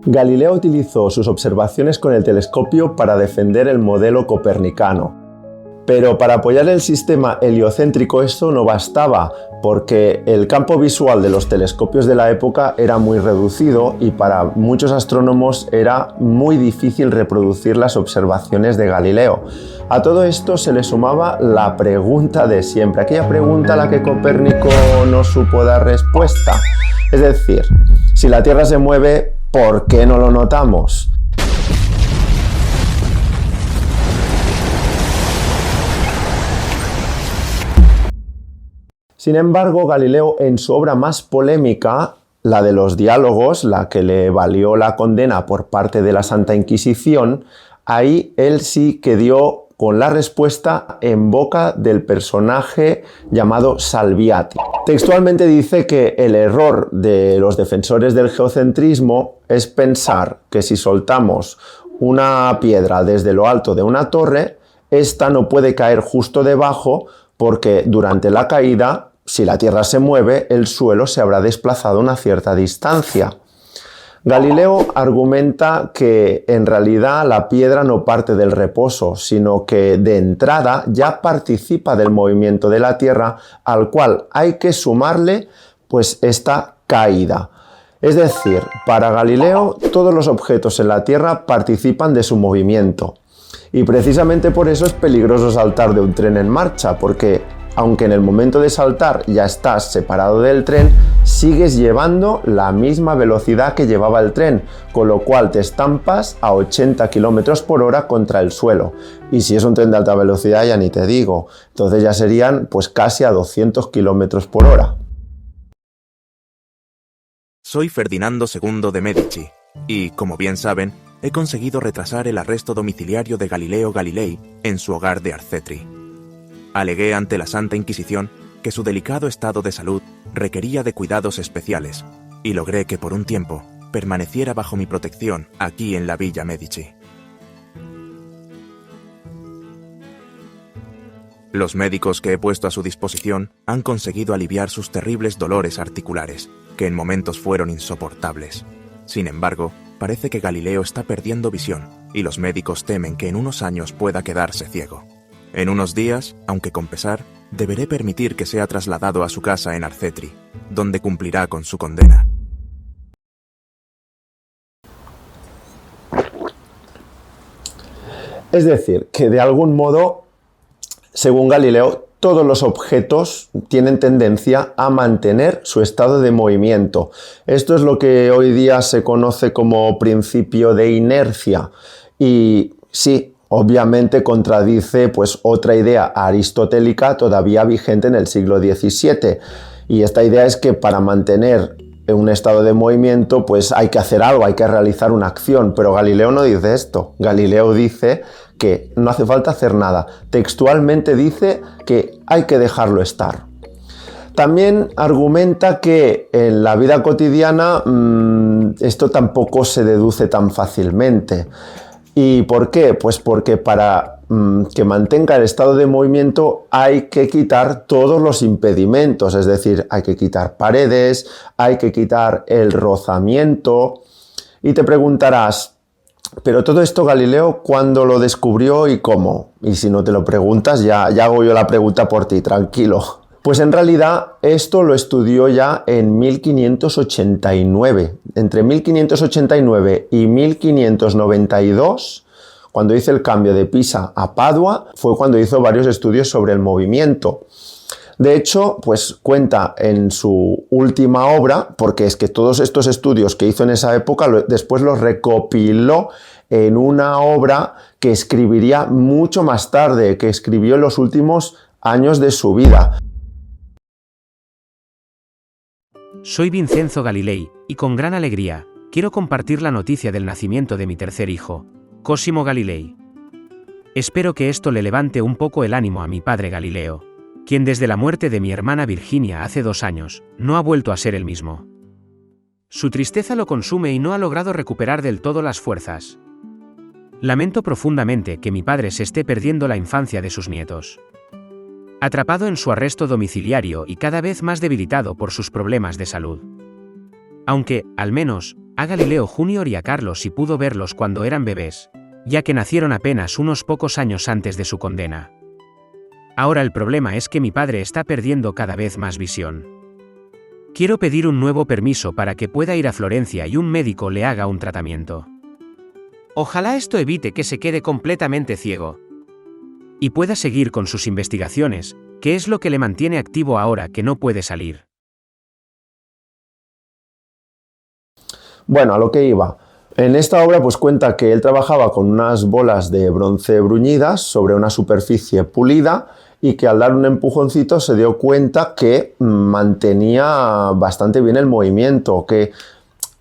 Galileo utilizó sus observaciones con el telescopio para defender el modelo copernicano. Pero para apoyar el sistema heliocéntrico esto no bastaba, porque el campo visual de los telescopios de la época era muy reducido y para muchos astrónomos era muy difícil reproducir las observaciones de Galileo. A todo esto se le sumaba la pregunta de siempre, aquella pregunta a la que Copérnico no supo dar respuesta. Es decir, si la Tierra se mueve, ¿por qué no lo notamos? Sin embargo, Galileo, en su obra más polémica, la de los diálogos, la que le valió la condena por parte de la Santa Inquisición, ahí él sí que dio con la respuesta en boca del personaje llamado Salviati. Textualmente dice que el error de los defensores del geocentrismo es pensar que si soltamos una piedra desde lo alto de una torre, esta no puede caer justo debajo porque durante la caída, si la Tierra se mueve, el suelo se habrá desplazado una cierta distancia. Galileo argumenta que en realidad la piedra no parte del reposo, sino que de entrada ya participa del movimiento de la Tierra, al cual hay que sumarle pues esta caída. Es decir, para Galileo todos los objetos en la Tierra participan de su movimiento. Y precisamente por eso es peligroso saltar de un tren en marcha, porque aunque en el momento de saltar ya estás separado del tren, sigues llevando la misma velocidad que llevaba el tren, con lo cual te estampas a 80 km por hora contra el suelo. Y si es un tren de alta velocidad ya ni te digo, entonces ya serían pues casi a 200 km por hora. Soy Ferdinando II de Medici y, como bien saben, he conseguido retrasar el arresto domiciliario de Galileo Galilei en su hogar de Arcetri. Alegué ante la Santa Inquisición que su delicado estado de salud requería de cuidados especiales y logré que por un tiempo permaneciera bajo mi protección aquí en la Villa Medici. Los médicos que he puesto a su disposición han conseguido aliviar sus terribles dolores articulares, que en momentos fueron insoportables. Sin embargo, parece que Galileo está perdiendo visión y los médicos temen que en unos años pueda quedarse ciego. En unos días, aunque con pesar, deberé permitir que sea trasladado a su casa en Arcetri, donde cumplirá con su condena. Es decir, que de algún modo, según Galileo, todos los objetos tienen tendencia a mantener su estado de movimiento. Esto es lo que hoy día se conoce como principio de inercia. Y sí, obviamente contradice pues otra idea aristotélica todavía vigente en el siglo XVII. Y esta idea es que para mantener un estado de movimiento pues hay que hacer algo, hay que realizar una acción. Pero Galileo no dice esto. Galileo dice que no hace falta hacer nada. Textualmente dice que hay que dejarlo estar. También argumenta que en la vida cotidiana esto tampoco se deduce tan fácilmente. ¿Y por qué? Pues porque para que mantenga el estado de movimiento hay que quitar todos los impedimentos, es decir, hay que quitar paredes, hay que quitar el rozamiento. Y te preguntarás, pero todo esto Galileo, ¿cuándo lo descubrió y cómo? Y si no te lo preguntas, ya hago yo la pregunta por ti, tranquilo. Pues en realidad esto lo estudió ya en 1589. Entre 1589 y 1592, cuando hizo el cambio de Pisa a Padua, fue cuando hizo varios estudios sobre el movimiento. De hecho, pues cuenta en su última obra, porque es que todos estos estudios que hizo en esa época después los recopiló en una obra que escribiría mucho más tarde, que escribió en los últimos años de su vida. Soy Vincenzo Galilei, y con gran alegría, quiero compartir la noticia del nacimiento de mi tercer hijo, Cosimo Galilei. Espero que esto le levante un poco el ánimo a mi padre Galileo, quien desde la muerte de mi hermana Virginia hace 2 años, no ha vuelto a ser el mismo. Su tristeza lo consume y no ha logrado recuperar del todo las fuerzas. Lamento profundamente que mi padre se esté perdiendo la infancia de sus nietos. Atrapado en su arresto domiciliario y cada vez más debilitado por sus problemas de salud. Aunque, al menos, a Galileo Jr. y a Carlos y pudo verlos cuando eran bebés, ya que nacieron apenas unos pocos años antes de su condena. Ahora el problema es que mi padre está perdiendo cada vez más visión. Quiero pedir un nuevo permiso para que pueda ir a Florencia y un médico le haga un tratamiento. Ojalá esto evite que se quede completamente ciego y pueda seguir con sus investigaciones, que es lo que le mantiene activo ahora que no puede salir. Bueno, a lo que iba. En esta obra pues cuenta que él trabajaba con unas bolas de bronce bruñidas sobre una superficie pulida y que al dar un empujoncito se dio cuenta que mantenía bastante bien el movimiento, que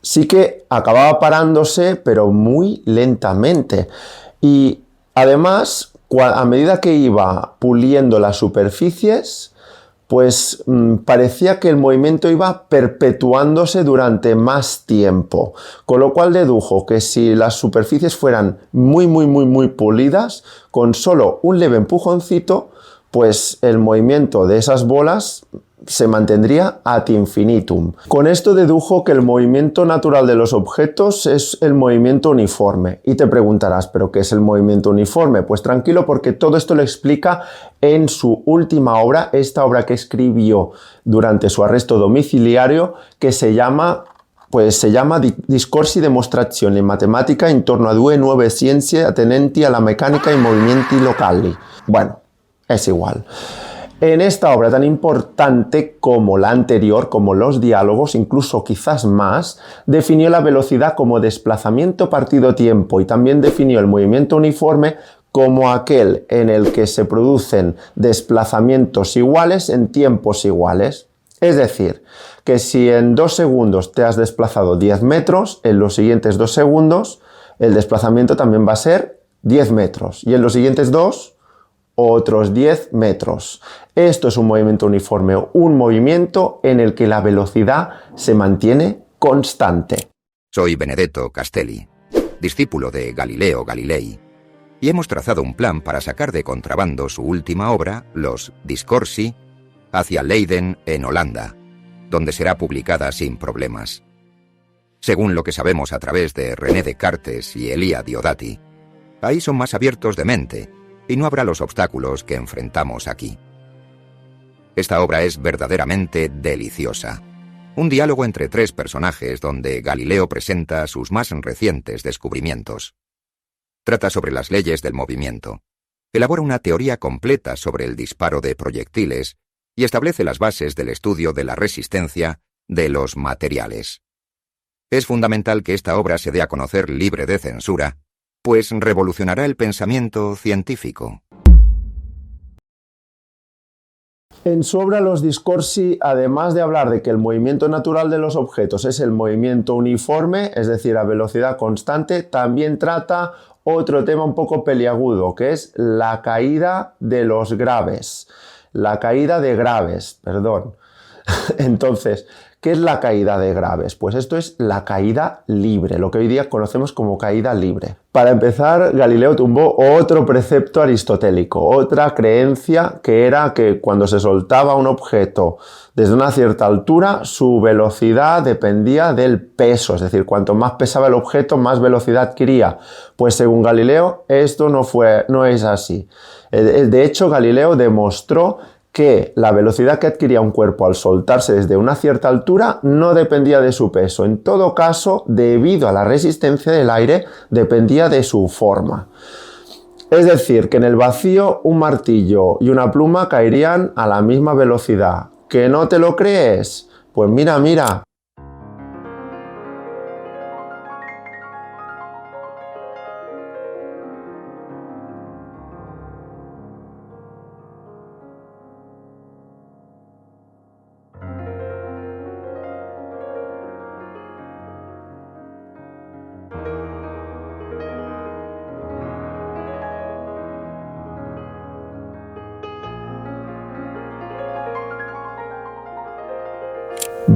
sí que acababa parándose, pero muy lentamente. Y además, a medida que iba puliendo las superficies, pues parecía que el movimiento iba perpetuándose durante más tiempo, con lo cual dedujo que si las superficies fueran muy pulidas, con solo un leve empujoncito, pues el movimiento de esas bolas se mantendría ad infinitum. Con esto dedujo que el movimiento natural de los objetos es el movimiento uniforme. Y te preguntarás, ¿pero qué es el movimiento uniforme? Pues tranquilo, porque todo esto lo explica en su última obra, esta obra que escribió durante su arresto domiciliario, que se llama Discorsi Demonstrazioni Matematica intorno a due nuove scienze attenenti alla meccanica e movimenti locali. Bueno, es igual. En esta obra tan importante como la anterior, como los diálogos, incluso quizás más, definió la velocidad como desplazamiento partido tiempo y también definió el movimiento uniforme como aquel en el que se producen desplazamientos iguales en tiempos iguales. Es decir, que si en 2 segundos te has desplazado 10 metros, en los siguientes 2 segundos el desplazamiento también va a ser 10 metros y en los siguientes 2 otros 10 metros. Esto es un movimiento uniforme, un movimiento en el que la velocidad se mantiene constante. Soy Benedetto Castelli, discípulo de Galileo Galilei, y hemos trazado un plan para sacar de contrabando su última obra, los Discorsi, hacia Leiden, en Holanda, donde será publicada sin problemas. Según lo que sabemos a través de René Descartes y Elia Diodati, ahí son más abiertos de mente, y no habrá los obstáculos que enfrentamos aquí. Esta obra es verdaderamente deliciosa. Un diálogo entre 3 personajes donde Galileo presenta sus más recientes descubrimientos. Trata sobre las leyes del movimiento. Elabora una teoría completa sobre el disparo de proyectiles y establece las bases del estudio de la resistencia de los materiales. Es fundamental que esta obra se dé a conocer libre de censura, pues revolucionará el pensamiento científico. En su obra Los Discorsi, además de hablar de que el movimiento natural de los objetos es el movimiento uniforme, es decir, a velocidad constante, también trata otro tema un poco peliagudo, que es la caída de los graves. La caída de graves, perdón. Entonces, ¿qué es la caída de graves? Pues esto es la caída libre, lo que hoy día conocemos como caída libre. Para empezar, Galileo tumbó otro precepto aristotélico, otra creencia que era que cuando se soltaba un objeto desde una cierta altura, su velocidad dependía del peso, es decir, cuanto más pesaba el objeto, más velocidad adquiría. Pues según Galileo, esto no es así. De hecho, Galileo demostró que la velocidad que adquiría un cuerpo al soltarse desde una cierta altura no dependía de su peso. En todo caso, debido a la resistencia del aire, dependía de su forma. Es decir, que en el vacío un martillo y una pluma caerían a la misma velocidad. ¿Que no te lo crees? Pues mira.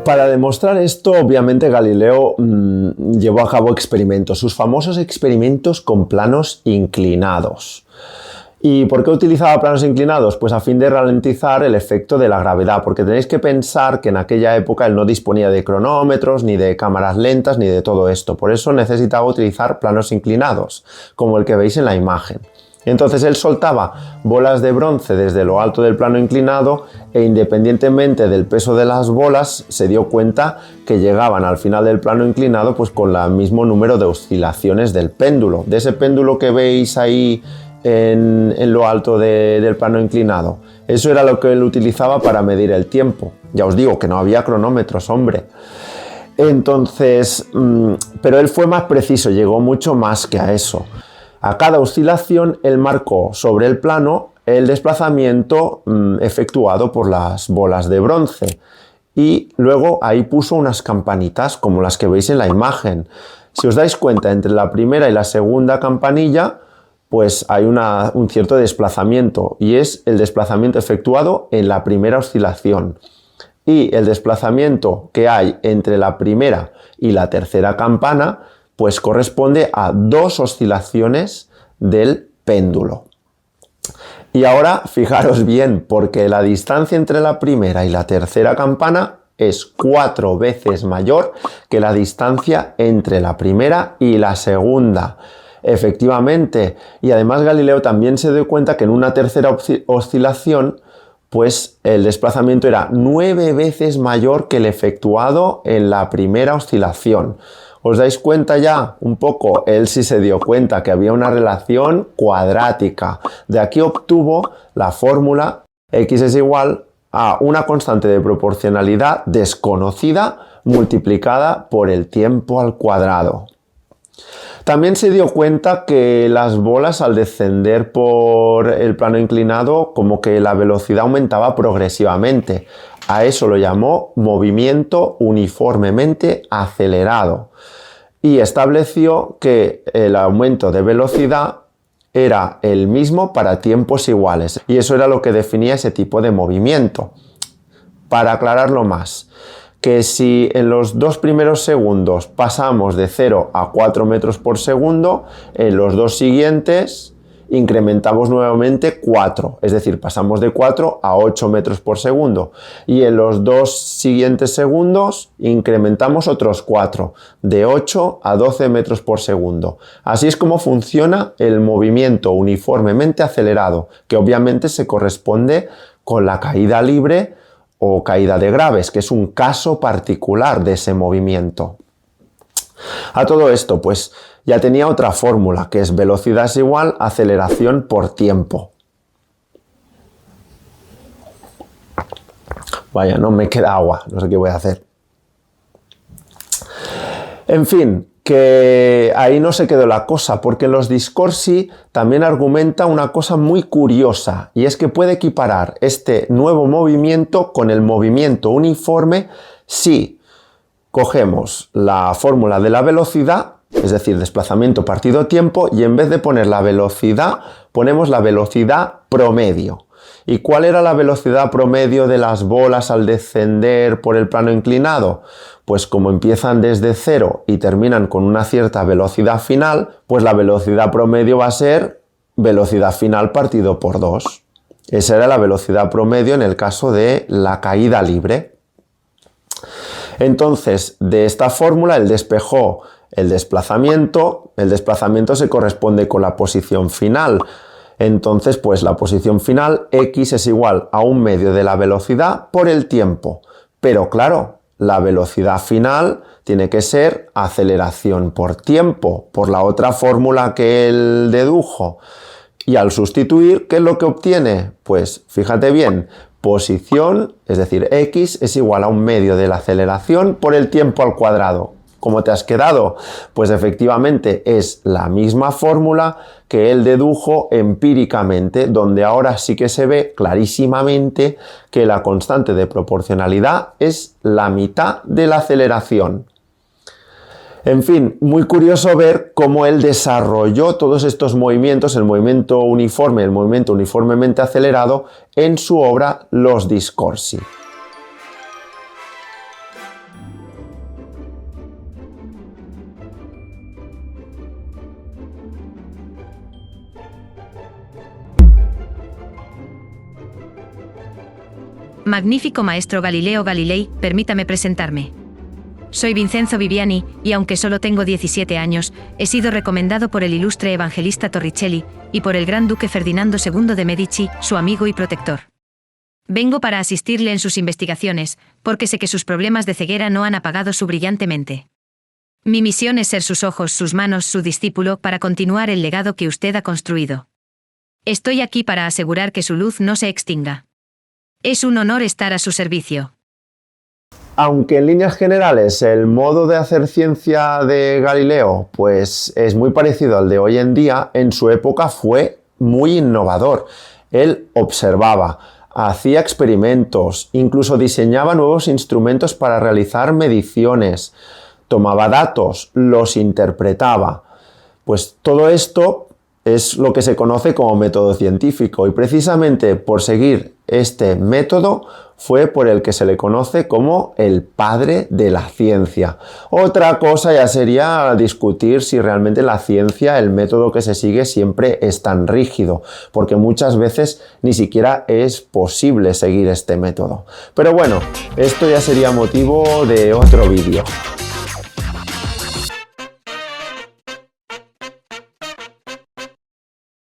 Para demostrar esto, obviamente Galileo llevó a cabo experimentos, sus famosos experimentos con planos inclinados. ¿Y por qué utilizaba planos inclinados? Pues a fin de ralentizar el efecto de la gravedad, porque tenéis que pensar que en aquella época él no disponía de cronómetros, ni de cámaras lentas, ni de todo esto. Por eso necesitaba utilizar planos inclinados, como el que veis en la imagen. Entonces él soltaba bolas de bronce desde lo alto del plano inclinado e independientemente del peso de las bolas se dio cuenta que llegaban al final del plano inclinado pues con el mismo número de oscilaciones del péndulo. De ese péndulo que veis ahí en lo alto del plano inclinado. Eso era lo que él utilizaba para medir el tiempo. Ya os digo que no había cronómetros, hombre. Entonces, pero él fue más preciso, llegó mucho más que a eso. A cada oscilación él marcó sobre el plano el desplazamiento efectuado por las bolas de bronce y luego ahí puso unas campanitas como las que veis en la imagen. Si os dais cuenta, entre la primera y la segunda campanilla pues hay un cierto desplazamiento y es el desplazamiento efectuado en la primera oscilación. Y el desplazamiento que hay entre la primera y la tercera campana pues corresponde a 2 oscilaciones del péndulo. Y ahora fijaros bien, porque la distancia entre la primera y la tercera campana es 4 veces mayor que la distancia entre la primera y la segunda. Efectivamente, y además Galileo también se dio cuenta que en una tercera oscilación pues el desplazamiento era 9 veces mayor que el efectuado en la primera oscilación. ¿Os dais cuenta ya? Un poco, él sí se dio cuenta que había una relación cuadrática. De aquí obtuvo la fórmula x es igual a una constante de proporcionalidad desconocida multiplicada por el tiempo al cuadrado. También se dio cuenta que las bolas al descender por el plano inclinado como que la velocidad aumentaba progresivamente. A eso lo llamó movimiento uniformemente acelerado y estableció que el aumento de velocidad era el mismo para tiempos iguales y eso era lo que definía ese tipo de movimiento. Para aclararlo más, que si en los 2 primeros segundos pasamos de 0 a 4 metros por segundo, en los 2 siguientes incrementamos nuevamente 4, es decir, pasamos de 4 a 8 metros por segundo y en los 2 siguientes segundos incrementamos otros 4, de 8 a 12 metros por segundo. Así es como funciona el movimiento uniformemente acelerado, que obviamente se corresponde con la caída libre o caída de graves, que es un caso particular de ese movimiento. A todo esto, pues ya tenía otra fórmula, que es velocidad es igual a aceleración por tiempo. Vaya, no me queda agua, no sé qué voy a hacer. En fin, que ahí no se quedó la cosa, porque los discorsi también argumenta una cosa muy curiosa, y es que puede equiparar este nuevo movimiento con el movimiento uniforme si cogemos la fórmula de la velocidad, es decir, desplazamiento partido tiempo, y en vez de poner la velocidad, ponemos la velocidad promedio. ¿Y cuál era la velocidad promedio de las bolas al descender por el plano inclinado? Pues como empiezan desde 0 y terminan con una cierta velocidad final, pues la velocidad promedio va a ser velocidad final partido por 2. Esa era la velocidad promedio en el caso de la caída libre. Entonces, de esta fórmula él despejó el desplazamiento se corresponde con la posición final. Entonces, pues la posición final, x es igual a 1/2 de la velocidad por el tiempo. Pero claro, la velocidad final tiene que ser aceleración por tiempo, por la otra fórmula que él dedujo. Y al sustituir, ¿qué es lo que obtiene? Pues fíjate bien, posición, es decir, x es igual a 1/2 de la aceleración por el tiempo al cuadrado. ¿Cómo te has quedado? Pues efectivamente es la misma fórmula que él dedujo empíricamente, donde ahora sí que se ve clarísimamente que la constante de proporcionalidad es la mitad de la aceleración. En fin, muy curioso ver cómo él desarrolló todos estos movimientos, el movimiento uniforme, el movimiento uniformemente acelerado, en su obra Los Discorsi. Magnífico maestro Galileo Galilei, permítame presentarme. Soy Vincenzo Viviani, y aunque solo tengo 17 años, he sido recomendado por el ilustre evangelista Torricelli, y por el gran duque Ferdinando II de Medici, su amigo y protector. Vengo para asistirle en sus investigaciones, porque sé que sus problemas de ceguera no han apagado su brillante mente. Mi misión es ser sus ojos, sus manos, su discípulo, para continuar el legado que usted ha construido. Estoy aquí para asegurar que su luz no se extinga. Es un honor estar a su servicio. Aunque en líneas generales el modo de hacer ciencia de Galileo pues es muy parecido al de hoy en día, en su época fue muy innovador. Él observaba, hacía experimentos, incluso diseñaba nuevos instrumentos para realizar mediciones, tomaba datos, los interpretaba. Pues todo esto es lo que se conoce como método científico, y precisamente por seguir este método fue por el que se le conoce como el padre de la ciencia. Otra cosa ya sería discutir si realmente la ciencia, el método que se sigue, siempre es tan rígido, porque muchas veces ni siquiera es posible seguir este método. Pero bueno, esto ya sería motivo de otro vídeo.